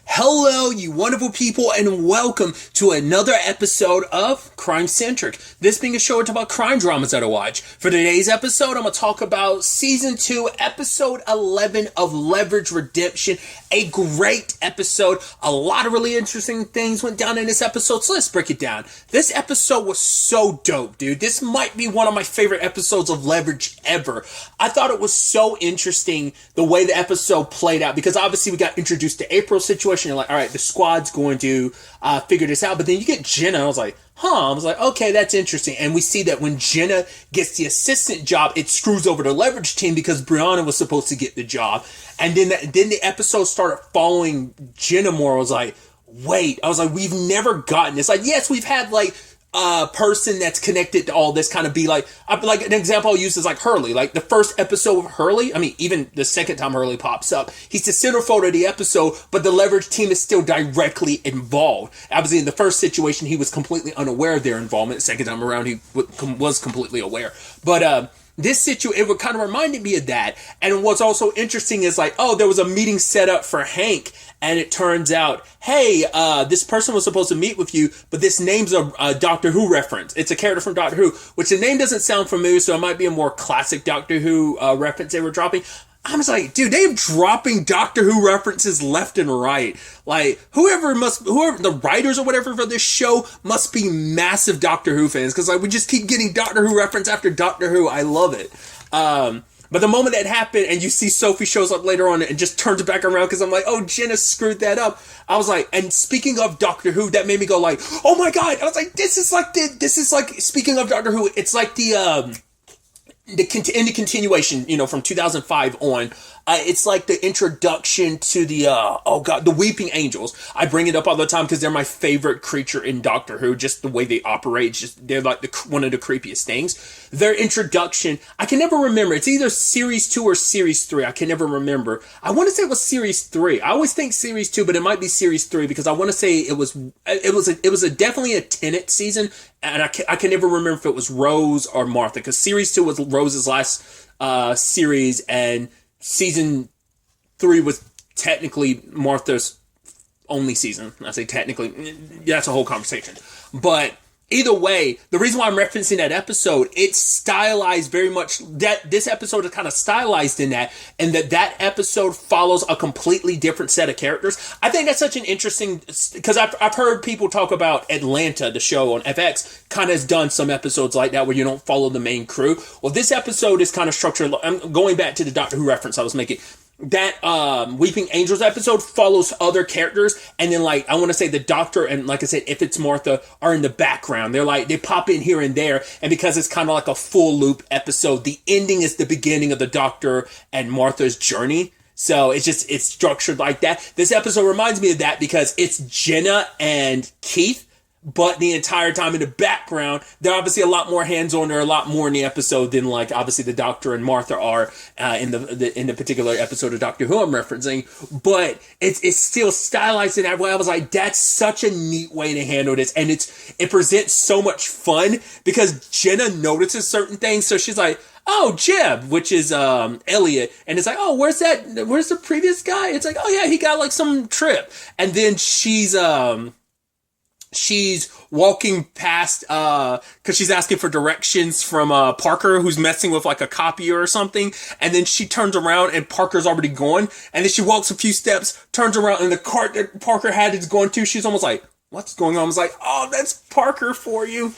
Hello, you wonderful people, and welcome to another episode of Crime Centric. This being a show about crime dramas that I watch. For today's episode, I'm going to talk about Season 2, Episode 11 of Leverage Redemption. A great episode. A lot of really interesting things went down in this episode, so let's break it down. This episode was so dope, dude. This might be one of my favorite episodes of Leverage ever. I thought it was so interesting the way the episode played out, because obviously we got introduced to April's situation. You're like, all right, the squad's going to figure this out. But then you get Jenna. I was like, okay, that's interesting. And we see that when Jenna gets the assistant job, it screws over the Leverage team because Brianna was supposed to get the job. And then the episode started following Jenna more. I was like, we've never gotten this. Like, yes, we've had like person that's connected to all this kind of be like an example I'll use is like Hurley. Like the first episode of Hurley, I mean, even the second time Hurley pops up, he's the centerfold of the episode, but the Leverage team is still directly involved. Obviously, in the first situation, he was completely unaware of their involvement. The second time around, he was completely aware. But this situation, it kind of reminded me of that. And what's also interesting is like, there was a meeting set up for Hank, and it turns out, hey, this person was supposed to meet with you, but this name's a Doctor Who reference. It's a character from Doctor Who, which the name doesn't sound familiar, so it might be a more classic Doctor Who reference they were dropping. I was like, dude, they're dropping Doctor Who references left and right. Like, whoever the writers or whatever for this show must be massive Doctor Who fans, because like we just keep getting Doctor Who reference after Doctor Who. I love it. But the moment that happened, and you see Sophie shows up later on and just turns it back around, because I'm like, oh, Jenna screwed that up. I was like, and speaking of Doctor Who, that made me go like, oh my god. I was like, this is like speaking of Doctor Who, it's like in the continuation, from 2005 on, it's like the introduction to the Weeping Angels. I bring it up all the time because they're my favorite creature in Doctor Who. Just the way they operate, they're like one of the creepiest things. Their introduction, I can never remember. It's either Series 2 or Series 3. I can never remember. I want to say it was Series 3. I always think Series 2, but it might be Series 3 because I want to say it was definitely a Tennant season, and I can never remember if it was Rose or Martha, because Series 2 was Rose's last series, and Season 3 was technically Martha's only season. I say technically, that's a whole conversation. But either way, the reason why I'm referencing that episode, it's stylized very much, that this episode is kind of stylized in that, and that episode follows a completely different set of characters. I think that's such an interesting, because I've heard people talk about Atlanta, the show on FX, kind of has done some episodes like that where you don't follow the main crew. Well, this episode is kind of structured, I'm going back to the Doctor Who reference I was making. That Weeping Angels episode follows other characters, and then like I want to say the Doctor and, like I said, if it's Martha, are in the background. They're like, they pop in here and there, and because it's kind of like a full loop episode, the ending is the beginning of the Doctor and Martha's journey. So it's structured like that. This episode reminds me of that because it's Jenna and Keith, but the entire time in the background, they're obviously a lot more hands-on. They're a lot more in the episode than, like, obviously the Doctor and Martha are in the particular episode of Doctor Who I'm referencing. But it's still stylized in that way. I was like, that's such a neat way to handle this, and it presents so much fun because Jenna notices certain things. So she's like, oh, Jeb, which is Elliot, and it's like, oh, where's the previous guy? It's like, oh yeah, he got like some trip, and then she's walking past, because she's asking for directions from Parker, who's messing with like a copier or something. And then she turns around and Parker's already gone. And then she walks a few steps, turns around, and the cart that Parker had is going to. She's almost like, what's going on? I was like, oh, that's Parker for you.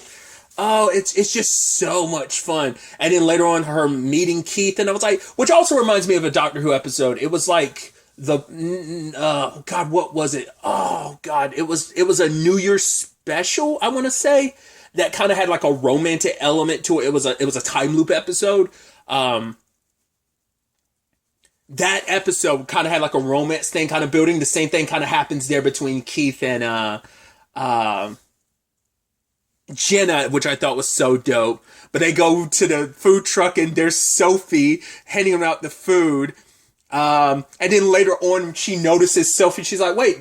Oh, it's just so much fun. And then later on, her meeting Keith, and I was like, which also reminds me of a Doctor Who episode. It was like, God, what was it? Oh God, it was a New Year's special, I want to say, that kind of had like a romantic element to it. It was a time loop episode. That episode kind of had like a romance thing kind of building. The same thing kind of happens there between Keith and Jenna, which I thought was so dope. But they go to the food truck and there's Sophie handing them out the food. And then later on, she notices Sophie. She's like, wait,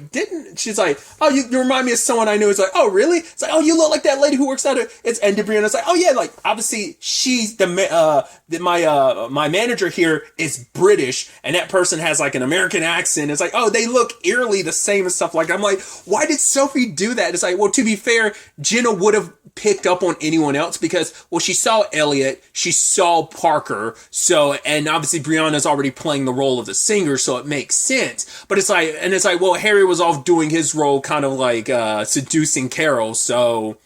she's like, oh, you remind me of someone I knew. It's like, oh, really? It's like, oh, you look like that lady who works out of, and Brianna's like, oh yeah, like, obviously she's my manager here is British, and that person has like an American accent. It's like, oh, they look eerily the same and stuff like that. I'm like, why did Sophie do that? It's like, well, to be fair, Jenna would have picked up on anyone else because, well, she saw Elliot, she saw Parker, so, and obviously Brianna's already playing the role of the singer, so it makes sense. But it's like, well, Harry was off doing his role, kind of like seducing Carol, so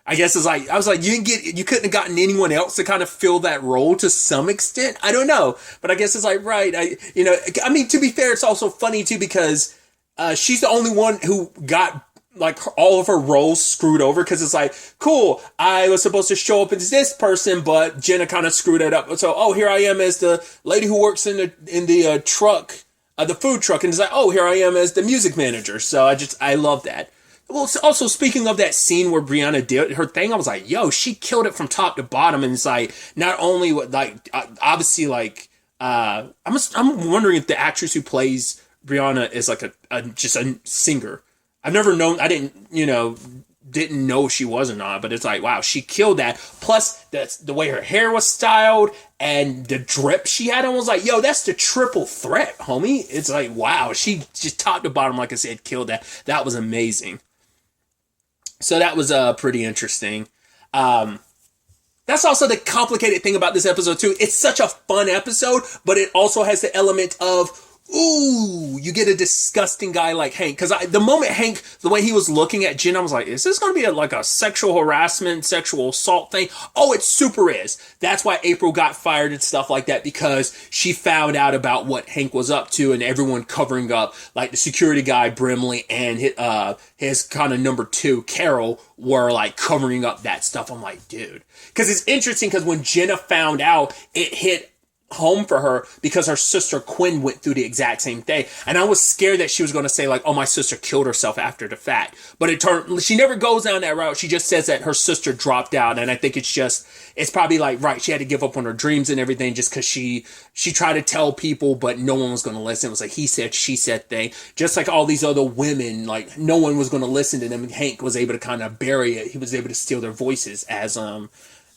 I guess it's like, I was like, you couldn't have gotten anyone else to kind of fill that role to some extent. I don't know, but I guess it's like, right, I mean, to be fair, it's also funny too because she's the only one who got like all of her roles screwed over, because it's like, cool, I was supposed to show up as this person, but Jenna kind of screwed it up. So, oh, here I am as the lady who works in the truck, the food truck, and it's like, oh, here I am as the music manager. So I love that. Well, also speaking of that scene where Brianna did her thing, I was like, yo, she killed it from top to bottom. And it's like, not only like obviously like I'm wondering if the actress who plays Brianna is like just a singer. I've never known, I didn't know she was or not, but it's like, wow, she killed that. Plus, that's the way her hair was styled and the drip she had on was like, yo, that's the triple threat, homie. It's like, wow, she just top to bottom, like I said, killed that. That was amazing. So that was pretty interesting. That's also the complicated thing about this episode too. It's such a fun episode, but it also has the element of, ooh, you get a disgusting guy like Hank. Because the moment Hank, the way he was looking at Jen, I was like, is this going to be like a sexual harassment, sexual assault thing? Oh, it super is. That's why April got fired and stuff like that, because she found out about what Hank was up to, and everyone covering up, like the security guy, Brimley, and his kind of number two, Carol, were like covering up that stuff. I'm like, dude. Because it's interesting, because when Jenna found out, it hit home for her because her sister Quinn went through the exact same thing, and I was scared that she was going to say like, oh, my sister killed herself after the fact, but she never goes down that route. She just says that her sister dropped out, and I think it's probably like, right, she had to give up on her dreams and everything just because she tried to tell people, but no one was going to listen. It was like he said, she said thing, just like all these other women, like no one was going to listen to them, and Hank was able to kind of bury it. He was able to steal their voices, as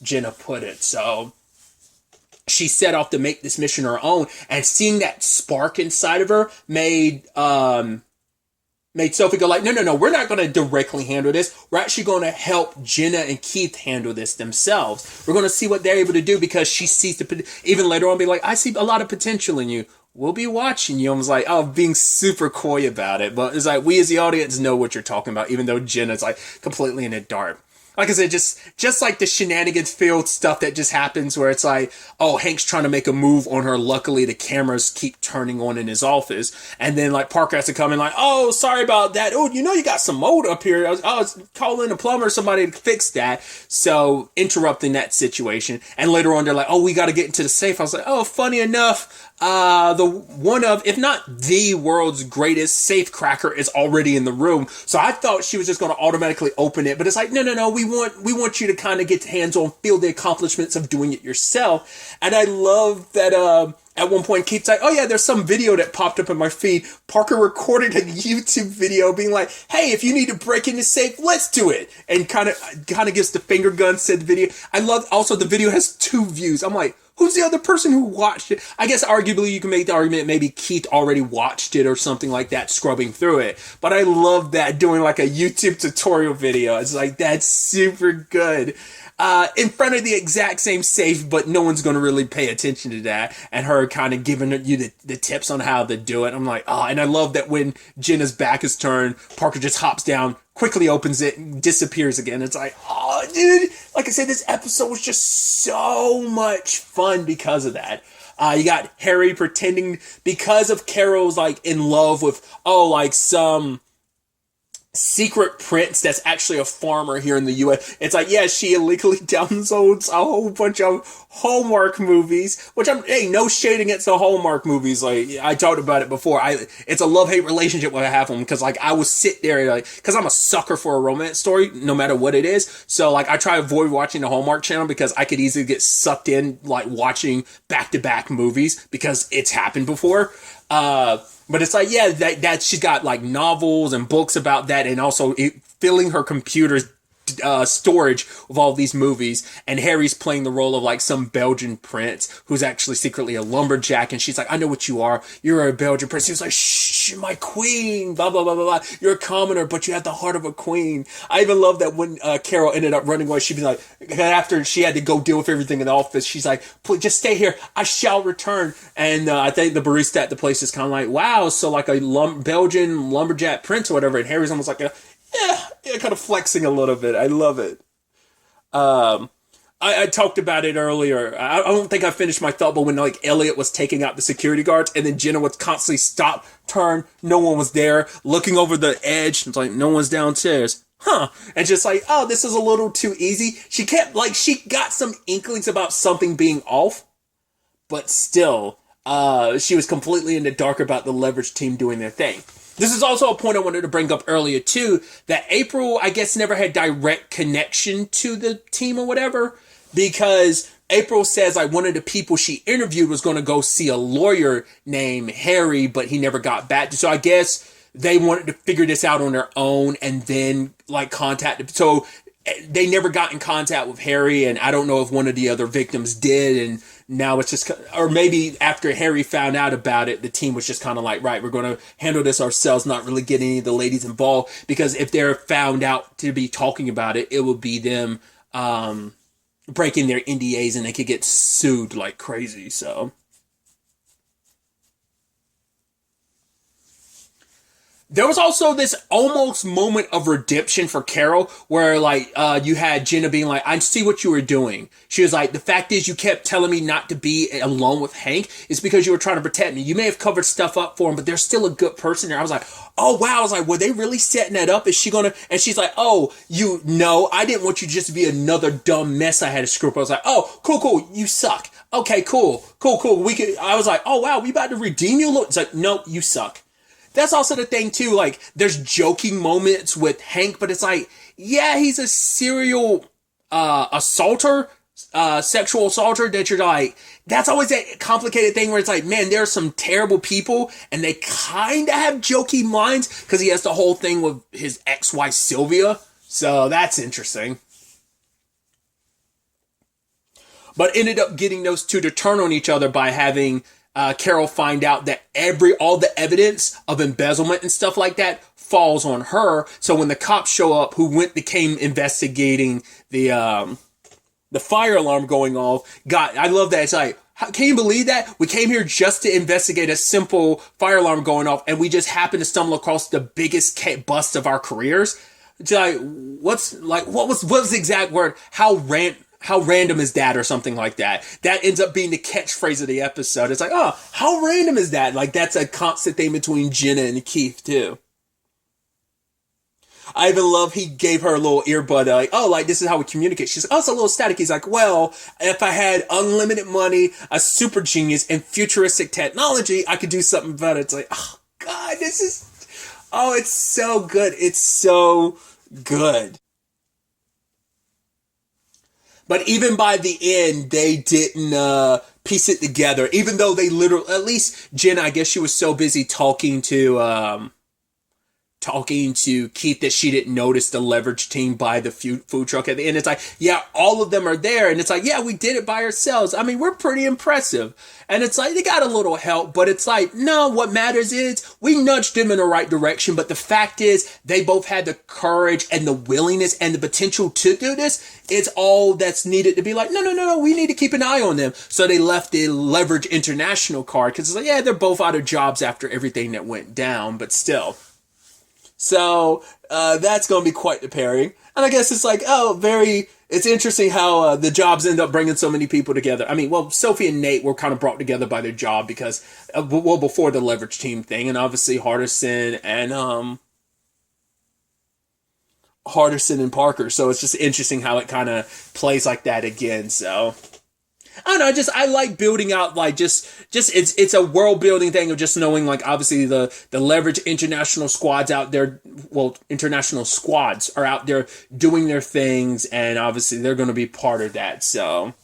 Jenna put it. So she set off to make this mission her own, and seeing that spark inside of her made Sophie go like, no, we're not going to directly handle this. We're actually going to help Jenna and Keith handle this themselves. We're going to see what they're able to do, because she sees even later on be like, I see a lot of potential in you. We'll be watching you. I was like, oh, being super coy about it. But it's like, we as the audience know what you're talking about, even though Jenna's like completely in the dark. Like I said, just like the shenanigans filled stuff that just happens where it's like, oh, Hank's trying to make a move on her. Luckily, the cameras keep turning on in his office. And then like Parker has to come in like, oh, sorry about that. Oh, you got some mold up here. I was calling a plumber, somebody to fix that. So interrupting that situation. And later on, they're like, oh, we got to get into the safe. I was like, oh, funny enough, if not the world's greatest safe cracker is already in the room. So I thought she was just going to automatically open it, but it's like, no, we want you to kind of get hands on, feel the accomplishments of doing it yourself. And I love that, at one point, Keith's like, oh yeah, there's some video that popped up in my feed. Parker recorded a YouTube video being like, hey, if you need to break in the safe, let's do it. And kind of gives the finger gun said video. I love also the video has 2 views. I'm like, who's the other person who watched it? I guess arguably you can make the argument maybe Keith already watched it or something like that, scrubbing through it. But I love that, doing like a YouTube tutorial video. It's like, that's super good. In front of the exact same safe, but no one's going to really pay attention to that. And her kind of giving you the tips on how to do it. I'm like, oh, and I love that when Jenna's back is turned, Parker just hops down, quickly opens it, and disappears again. It's like, oh, dude. Like I said, this episode was just so much fun because of that. You got Harry pretending, because of Carol's like in love with, some secret prince that's actually a farmer here in the US. It's like, yeah, she illegally downloads a whole bunch of Hallmark movies, which hey, no shade against the Hallmark movies. Like, I talked about it before. It's a love-hate relationship when I have them, because like I will sit there like, because I'm a sucker for a romance story, no matter what it is. So like I try to avoid watching the Hallmark channel because I could easily get sucked in like watching back-to-back movies because it's happened before. But it's like, yeah, that she's got like novels and books about that, and also filling her computer's storage with all these movies. And Harry's playing the role of like some Belgian prince who's actually secretly a lumberjack. And she's like, I know what you are. You're a Belgian prince. He was like, shh, my queen, blah, blah, blah, blah, blah. You're a commoner, but you have the heart of a queen. I even love that when Carol ended up running away, she'd be like, after she had to go deal with everything in the office, she's like, please just stay here. I shall return. And I think the barista at the place is kind of like, wow, so like a Belgian lumberjack prince or whatever. And Harry's almost like, yeah, kind of flexing a little bit. I love it. I talked about it earlier. I don't think I finished my thought, but when like Elliot was taking out the security guards, and then Jenna would constantly stop, turn, no one was there, looking over the edge, it's like no one's downstairs. And just like, oh, this is a little too easy. She got some inklings about something being off, but still, she was completely in the dark about the leverage team doing their thing. This is also a point I wanted to bring up earlier too, that April, I guess, never had direct connection to the team or whatever, because April says like one of the people she interviewed was going to go see a lawyer named Harry, but he never got back. So I guess they wanted to figure this out on their own and then like contact. So they never got in contact with Harry, and I don't know if one of the other victims did, and now it's just, or maybe after Harry found out about it, the team was just kind of like, right, we're going to handle this ourselves, not really get any of the ladies involved, because if they're found out to be talking about it, it would be them breaking their NDAs, and they could get sued like crazy. So there was also this almost moment of redemption for Carol where like you had Jenna being like, I see what you were doing. She was like, the fact is you kept telling me not to be alone with Hank. It's because you were trying to protect me. You may have covered stuff up for him, but there's still a good person there. I was like, oh wow. I was like, were they really setting that up? Is she gonna? And she's like, oh, I didn't want you just to be another dumb mess I had to screw up. I was like, oh, cool. You suck. Okay, cool. I was like, oh wow, we about to redeem you. Look, it's like, no, you suck. That's also the thing too, like, there's joking moments with Hank, but it's like, yeah, he's a serial assaulter, sexual assaulter, that you're like, that's always that complicated thing where it's like, man, there are some terrible people, and they kind of have jokey lines, because he has the whole thing with his ex-wife Sylvia, so that's interesting. But ended up getting those two to turn on each other by having Carol find out that all the evidence of embezzlement and stuff like that falls on her. So when the cops show up, who became investigating the fire alarm going off, I love that. It's like, can you believe that? We came here just to investigate a simple fire alarm going off, and we just happened to stumble across the biggest bust of our careers. It's like, what was the exact word? How random is that, or something like that? That ends up being the catchphrase of the episode. It's like, oh, how random is that? Like, that's a constant thing between Jenna and Keith, too. I even love he gave her a little earbud, like, oh, like, this is how we communicate. She's like, oh, it's a little static. He's like, well, if I had unlimited money, a super genius, and futuristic technology, I could do something about it. It's like, oh, God, it's so good. It's so good. But even by the end, they didn't piece it together. Even though they literally, at least Jenna, I guess she was so busy talking to Keith that she didn't notice the leverage team by the food truck at the end. It's like, yeah, all of them are there. And it's like, yeah, we did it by ourselves. I mean, we're pretty impressive. And it's like, they got a little help, but it's like, no, what matters is we nudged them in the right direction. But the fact is they both had the courage and the willingness and the potential to do this. It's all that's needed to be like, no, we need to keep an eye on them. So they left the Leverage International card, because it's like, yeah, they're both out of jobs after everything that went down, but still. So that's going to be quite the pairing. And I guess it's like, it's interesting how the jobs end up bringing so many people together. I mean, well, Sophie and Nate were kind of brought together by their job because, before the leverage team thing, and obviously Hardison and Hardison and Parker. So it's just interesting how it kind of plays like that again. So I don't know, I like building out like just it's a world building thing of just knowing like obviously the leverage international squads out there, well, international squads are out there doing their things, and obviously they're going to be part of that. So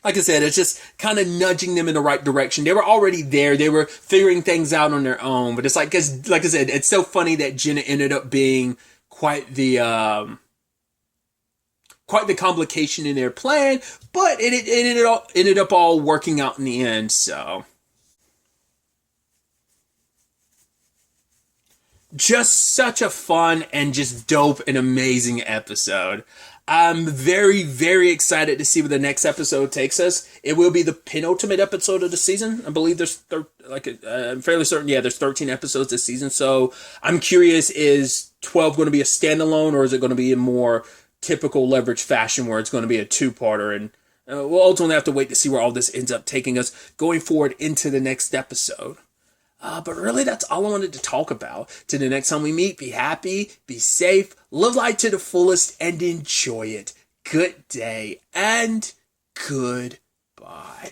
like I said, it's just kind of nudging them in the right direction. They were already there. They were figuring things out on their own, but it's like, cause like I said, it's so funny that Jenna ended up being quite the complication in their plan, but it ended up all working out in the end. So just such a fun and just dope and amazing episode. I'm very, very excited to see where the next episode takes us. It will be the penultimate episode of the season. I believe I'm fairly certain, yeah, there's 13 episodes this season. So I'm curious, is 12 going to be a standalone, or is it going to be a more typical leverage fashion where it's going to be a two-parter? And we'll ultimately have to wait to see where all this ends up taking us going forward into the next episode. But really, that's all I wanted to talk about. Till the next time we meet, be happy, be safe, live life to the fullest, and enjoy it. Good day and goodbye.